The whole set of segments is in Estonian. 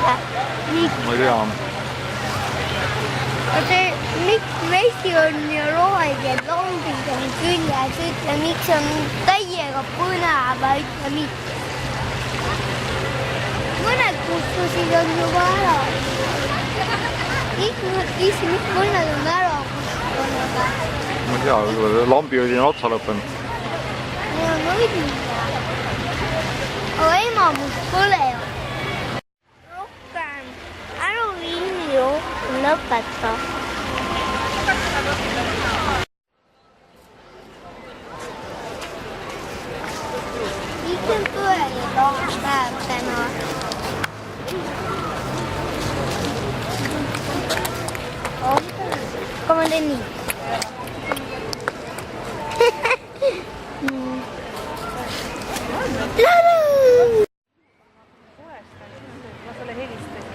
ma ei tea. miks vesi on ja rohelised lombid on küljes, ütle miks on täiega põnev, ütle miks. mõned kustusid on juba ära. miks mõned on ära kustunud? ma ei tea, lambiõli on otsa lõppenud. mul on õli. aga enamus põlevad. rohkem ära vilju lõpeta. miks on tõeline päev täna? Kom on teen nii. Ma sulle helistasin.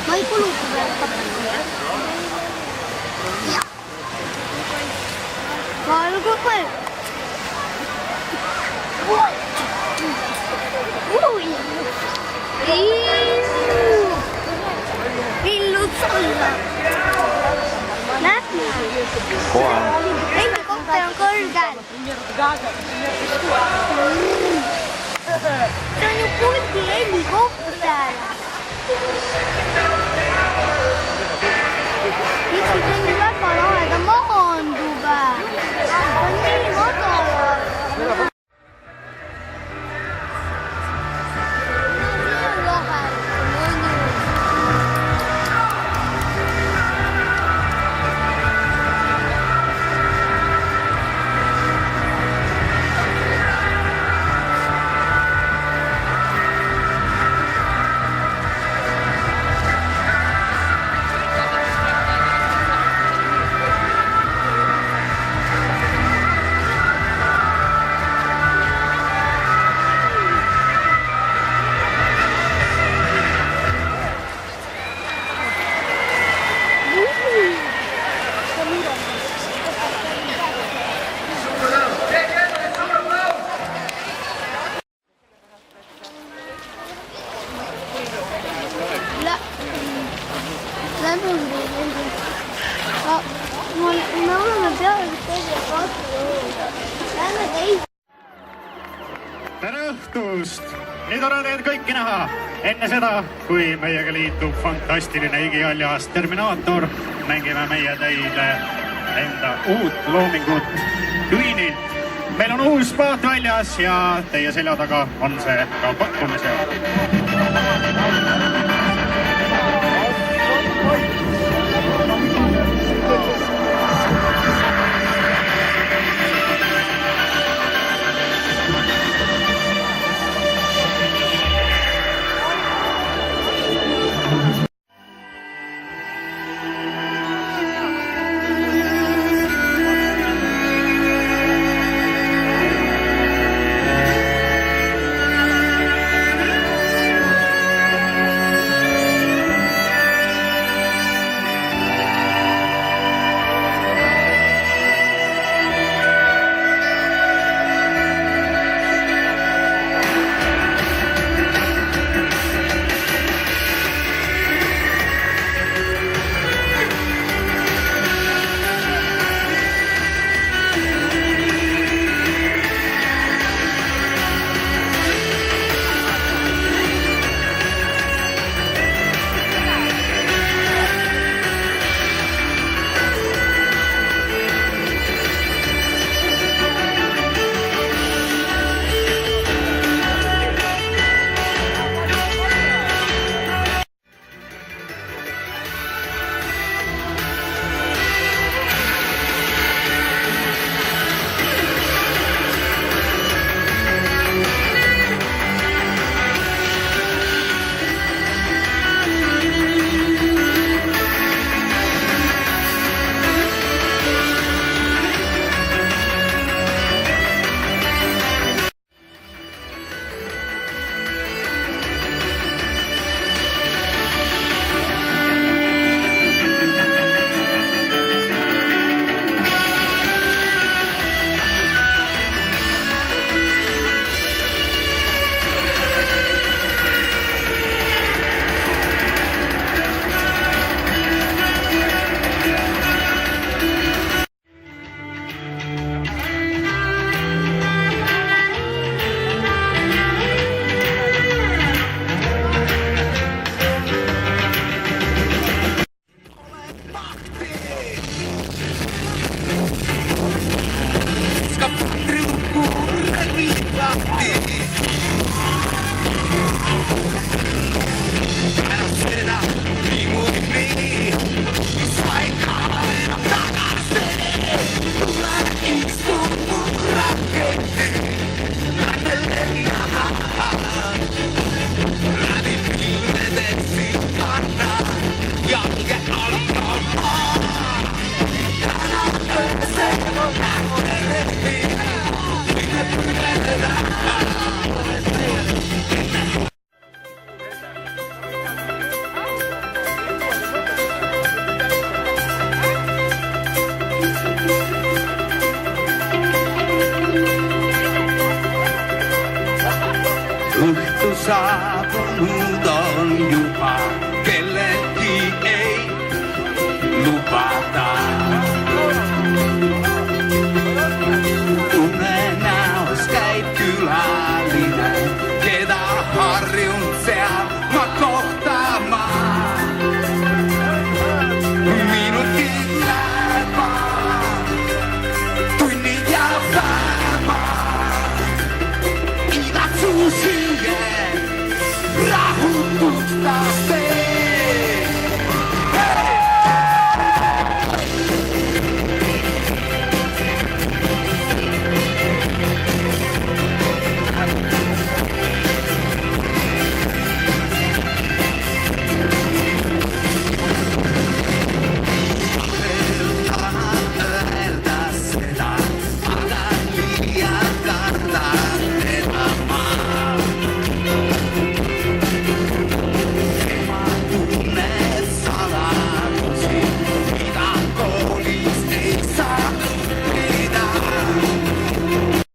Ma ei kuluta veel kapitali. Ma olen kogu aeg. Villud olla. Näed? Kohe. Helikopter on kõrgel. See on ju puldi helikopter. Miks see on nii väga lahe, ta maandub. Ta on nii madal. tere õhtust! Nüüd on teid kõiki näha. Enne seda, kui meiega liitub fantastiline igihaljas Terminaator, mängime meie teile enda uut loomingut Queenilt. Meil on uus paat väljas ja teie selja taga on see ka pakkumisel. Õhtu saabunud on juba, kellelgi ei lubata. Unenäos käib külaline.